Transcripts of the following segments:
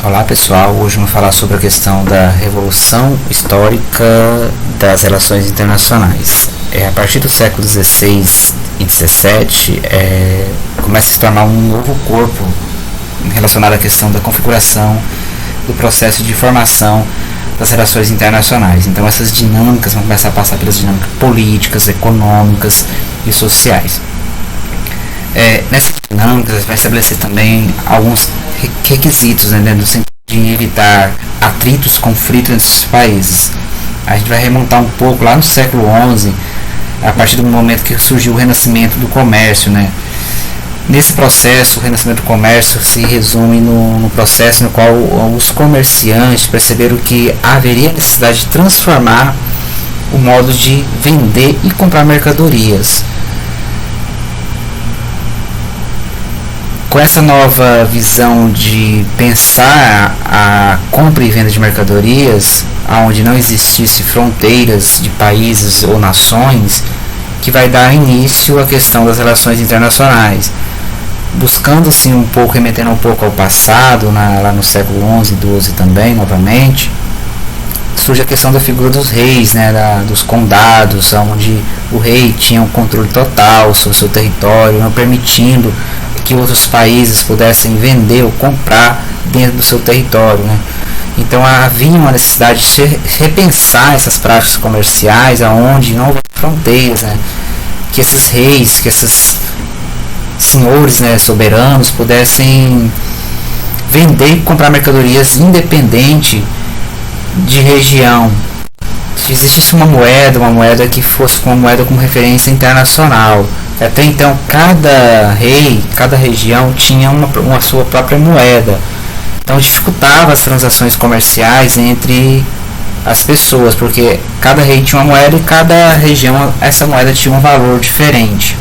Olá pessoal, hoje vamos falar sobre a questão da revolução histórica das relações internacionais. A partir do século XVI e XVII, começa a se tornar um novo corpo relacionado à questão da configuração do processo de formação das relações internacionais. Então essas dinâmicas vão começar a passar pelas dinâmicas políticas, econômicas e sociais. Nessas dinâmicas vai estabelecer também alguns requisitos, né, no sentido de evitar atritos, conflitos entre os países. A gente vai remontar um pouco lá no século XI, a partir do momento que surgiu o renascimento do comércio, né? Nesse processo, o renascimento do comércio se resume no processo no qual os comerciantes perceberam que haveria necessidade de transformar o modo de vender e comprar mercadorias. Com essa nova visão de pensar a compra e venda de mercadorias, onde não existisse fronteiras de países ou nações, que vai dar início à questão das relações internacionais. Buscando assim um pouco, remetendo um pouco ao passado, lá no século XI e XII também, novamente, surge a questão da figura dos reis, né, dos condados, onde o rei tinha um controle total sobre o seu território, não permitindo que outros países pudessem vender ou comprar dentro do seu território, né? Então havia uma necessidade de se repensar essas práticas comerciais, aonde não houve fronteiras, né? Que esses reis, que esses senhores, né, soberanos pudessem vender e comprar mercadorias independente de região. Se existisse uma moeda que fosse uma moeda com referência internacional. Até então, cada rei, cada região tinha uma sua própria moeda. Então dificultava as transações comerciais entre as pessoas, porque cada rei tinha uma moeda e cada região, essa moeda tinha um valor diferente.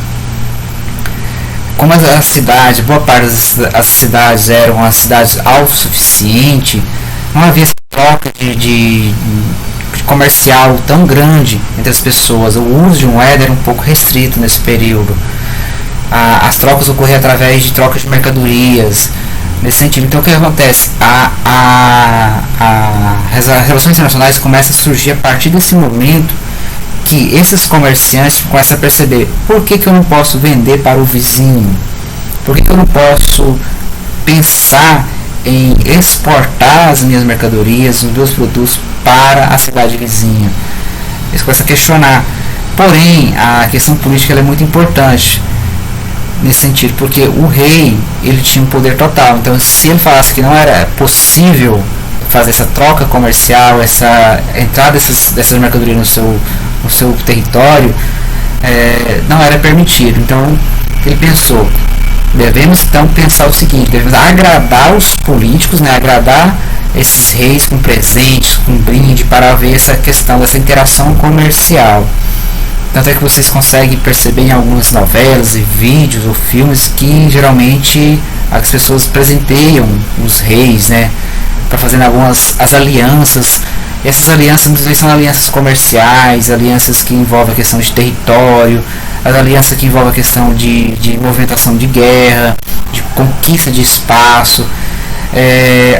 Como as cidades, boa parte das cidades eram as cidades autossuficientes, não havia essa troca de comercial tão grande entre as pessoas. O uso de moeda era um pouco restrito nesse período. As trocas ocorriam através de trocas de mercadorias nesse sentido. Então o que acontece? As relações internacionais começam a surgir a partir desse momento que esses comerciantes começam a perceber: por que eu não posso vender para o vizinho? Por que eu não posso pensar em exportar as minhas mercadorias, os meus produtos para a cidade vizinha? Eles começam a questionar. Porém, a questão política ela é muito importante nesse sentido, porque o rei ele tinha um poder total. Então, se ele falasse que não era possível fazer essa troca comercial, essa entrada dessas mercadorias no seu território, não era permitido. Então, ele pensou: devemos então pensar o seguinte, devemos agradar os políticos, né, agradar esses reis com presentes, com brinde, para ver essa questão dessa interação comercial. Tanto é que vocês conseguem perceber em algumas novelas e vídeos ou filmes que geralmente as pessoas presenteiam os reis, né, para fazer as alianças. E essas alianças muitas vezes são alianças comerciais, alianças que envolvem a questão de território, as alianças que envolvem a questão de movimentação de guerra, de conquista de espaço.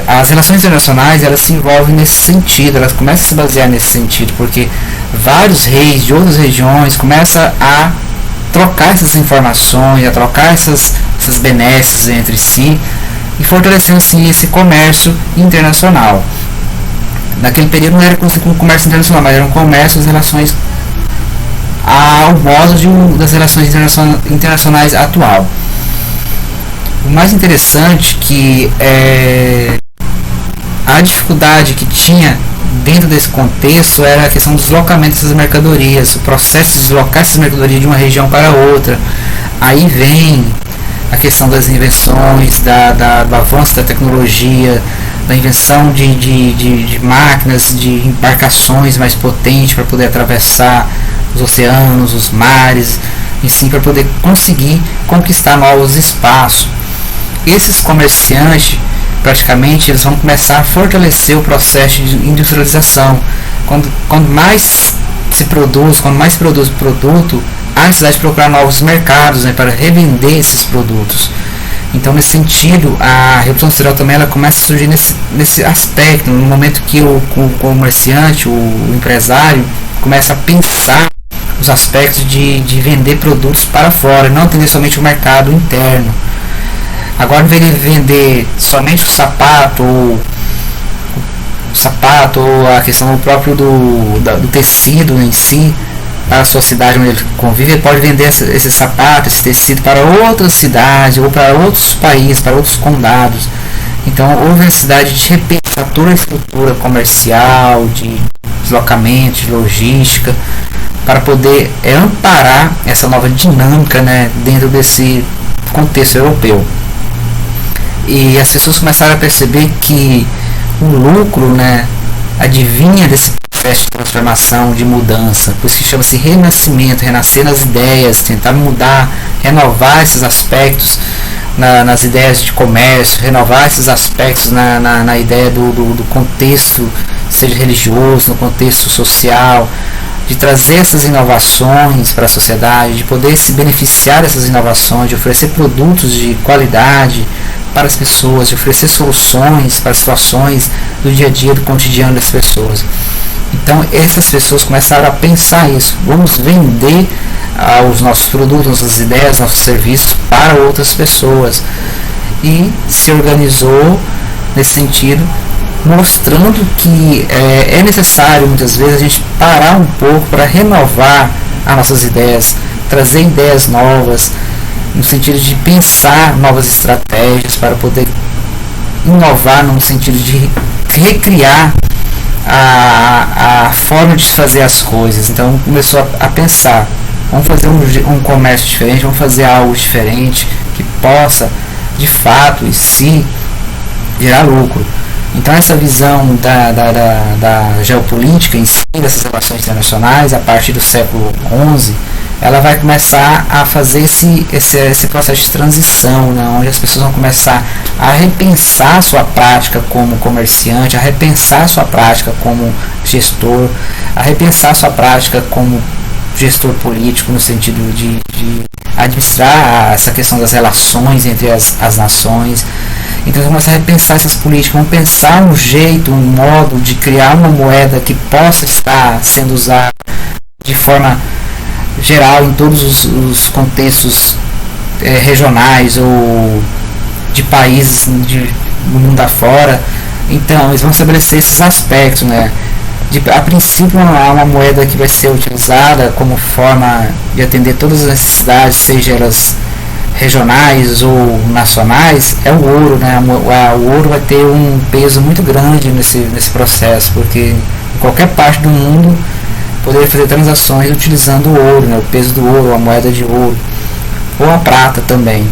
As relações internacionais elas se envolvem nesse sentido, elas começam a se basear nesse sentido, porque vários reis de outras regiões começam a trocar essas informações, a trocar essas benesses entre si e fortalecendo assim esse comércio internacional. Naquele período não era conhecido como comércio internacional, mas era um comércio das relações ao modo das relações internacionais atual. O mais interessante que a dificuldade que tinha dentro desse contexto era a questão do deslocamento dessas mercadorias, o processo de deslocar essas mercadorias de uma região para outra. Aí vem a questão das invenções, do avanço da tecnologia, da invenção de máquinas, de embarcações mais potentes para poder atravessar os oceanos, os mares, e sim para poder conseguir conquistar novos espaços. Esses comerciantes, praticamente, eles vão começar a fortalecer o processo de industrialização. Quando mais se produz produto, há necessidade de procurar novos mercados, né, para revender esses produtos. Então, nesse sentido, a Revolução Industrial também ela começa a surgir nesse aspecto, no momento que o comerciante, o empresário, começa a pensar os aspectos de vender produtos para fora, não atender somente o mercado interno. Agora, em vez de vender somente o sapato ou a questão do próprio do tecido em si, para a sua cidade onde ele convive, ele pode vender esse sapato, esse tecido para outras cidades ou para outros países, para outros condados. Então houve a necessidade de repensar toda a estrutura comercial, de deslocamento, de logística, para poder amparar essa nova dinâmica, né, dentro desse contexto europeu. E as pessoas começaram a perceber que o lucro, né, advinha desse processo de transformação, de mudança, por isso que chama-se renascimento, renascer nas ideias, tentar mudar, renovar esses aspectos nas ideias de comércio, renovar esses aspectos na ideia do contexto, seja religioso, no contexto social, de trazer essas inovações para a sociedade, de poder se beneficiar dessas inovações, de oferecer produtos de qualidade para as pessoas, de oferecer soluções para situações do dia a dia, do cotidiano das pessoas. Então essas pessoas começaram a pensar isso, vamos vender os nossos produtos, nossas ideias, nossos serviços para outras pessoas, e se organizou nesse sentido, mostrando que é necessário muitas vezes a gente parar um pouco para renovar as nossas ideias, trazer ideias novas, no sentido de pensar novas estratégias para poder inovar, no sentido de recriar a forma de fazer as coisas. Então começou a pensar, vamos fazer um comércio diferente, vamos fazer algo diferente que possa de fato e sim gerar lucro. Então essa visão da geopolítica em si, dessas relações internacionais, a partir do século XI, ela vai começar a fazer esse processo de transição, né, onde as pessoas vão começar a repensar sua prática como comerciante, a repensar sua prática como gestor, a repensar sua prática como gestor político, no sentido de administrar essa questão das relações entre as nações. Então vamos começar a repensar essas políticas, vamos pensar um jeito, um modo de criar uma moeda que possa estar sendo usada de forma geral em todos os contextos regionais ou de países do mundo afora. Então eles vão estabelecer esses aspectos, né? A princípio uma moeda que vai ser utilizada como forma de atender todas as necessidades, seja elas regionais ou nacionais, é o ouro, né? O ouro vai ter um peso muito grande nesse processo, porque em qualquer parte do mundo poderia fazer transações utilizando o ouro, né? O peso do ouro, a moeda de ouro, ou a prata também.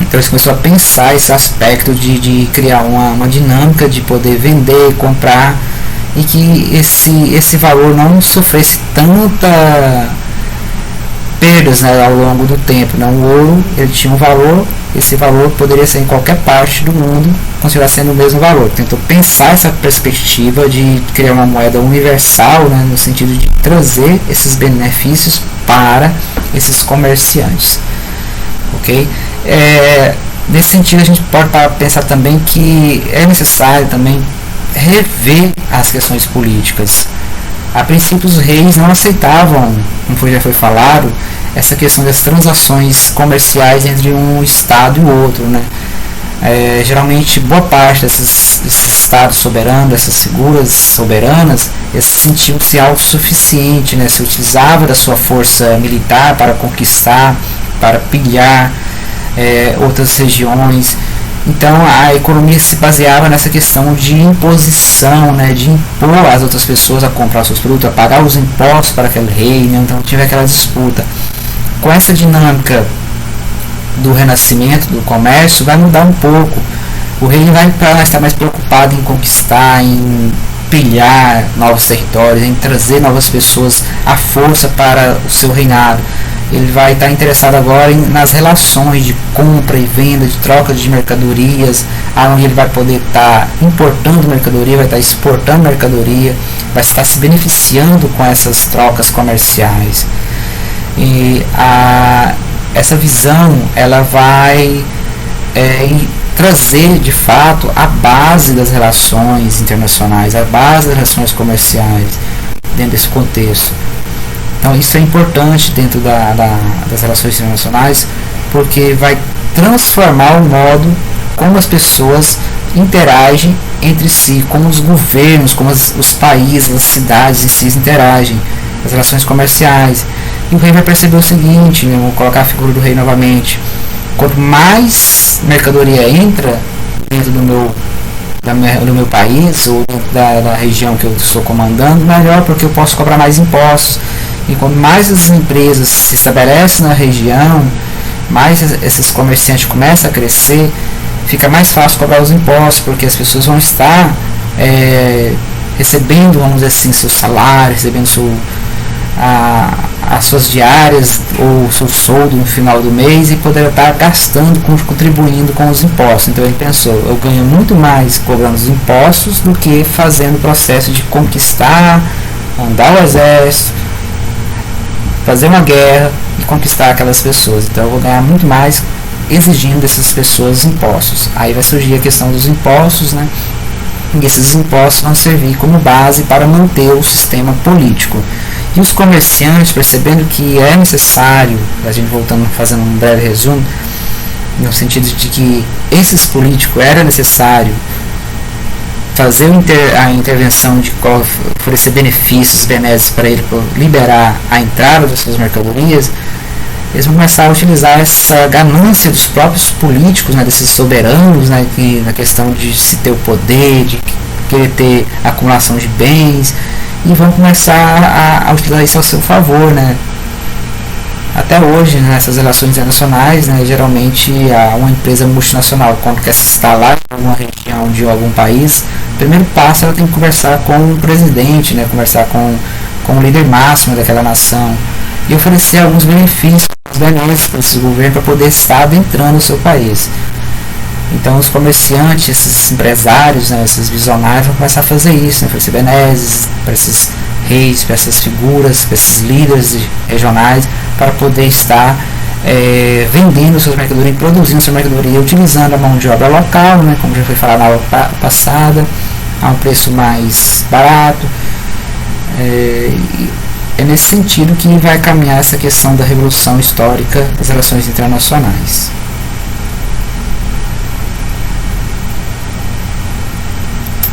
Então eles começaram a pensar esse aspecto de criar uma dinâmica de poder vender, comprar, e que esse valor não sofresse tanta perdas, né, ao longo do tempo, né? O ouro ele tinha um valor, esse valor poderia ser em qualquer parte do mundo, continuar sendo o mesmo valor. Tentou pensar essa perspectiva de criar uma moeda universal, né, no sentido de trazer esses benefícios para esses comerciantes, ok? Nesse sentido a gente pode pensar também que é necessário também rever as questões políticas. A princípio os reis não aceitavam, como já foi falado, essa questão das transações comerciais entre um estado e o outro, né? Geralmente boa parte desses estados soberanos, dessas figuras soberanas, eles sentiam-se autossuficientes, né? Se utilizava da sua força militar para conquistar, para pilhar outras regiões. Então a economia se baseava nessa questão de imposição, né, de impor as outras pessoas a comprar seus produtos, a pagar os impostos para aquele reino. Então tive aquela disputa. Com essa dinâmica do renascimento, do comércio, vai mudar um pouco. O reino vai estar mais preocupado em conquistar, em pilhar novos territórios, em trazer novas pessoas à força para o seu reinado. Ele vai estar interessado agora nas relações de compra e venda, de troca de mercadorias, onde ele vai poder estar importando mercadoria, vai estar exportando mercadoria, vai estar se beneficiando com essas trocas comerciais. E essa visão ela vai e trazer de fato a base das relações internacionais, a base das relações comerciais dentro desse contexto. Então isso é importante dentro das relações internacionais, porque vai transformar o modo como as pessoas interagem entre si, como os governos, como os países, as cidades em si interagem, as relações comerciais. E o rei vai perceber o seguinte, vou colocar a figura do rei novamente: quanto mais mercadoria entra dentro do meu país ou da região que eu estou comandando, melhor, porque eu posso cobrar mais impostos. E quanto mais as empresas se estabelecem na região, mais esses comerciantes começam a crescer, fica mais fácil cobrar os impostos, porque as pessoas vão estar recebendo, vamos dizer assim, seu salário, recebendo as suas diárias ou seu soldo no final do mês, e poder estar gastando, contribuindo com os impostos. Então ele pensou: eu ganho muito mais cobrando os impostos do que fazendo o processo de conquistar, mandar o exército, fazer uma guerra e conquistar aquelas pessoas. Então eu vou ganhar muito mais exigindo dessas pessoas impostos. Aí vai surgir a questão dos impostos, né? E esses impostos vão servir como base para manter o sistema político. E os comerciantes, percebendo que é necessário, a gente voltando, fazendo um breve resumo, no sentido de que esses políticos era necessário fazer a intervenção de oferecer benefícios benéficos para ele, para liberar a entrada das suas mercadorias, eles vão começar a utilizar essa ganância dos próprios políticos, né, desses soberanos, né, na questão de se ter o poder, de querer ter acumulação de bens, e vão começar a utilizar isso ao seu favor, né. Até hoje, nessas relações internacionais, né, geralmente uma empresa multinacional, quando quer se instalar em alguma região de algum país, o primeiro passo ela tem que conversar com o presidente, né, conversar com o líder máximo daquela nação e oferecer alguns benefícios para esse governo para poder estar adentrando o seu país. Então os comerciantes, esses empresários, né, esses visionários vão começar a fazer isso, né, oferecer benesses para esses reis, para essas figuras, para esses líderes regionais, para poder estar vendendo suas mercadorias, produzindo sua mercadoria, utilizando a mão de obra local, né, como já foi falado na aula passada, a um preço mais barato. É nesse sentido que vai caminhar essa questão da revolução histórica das relações internacionais.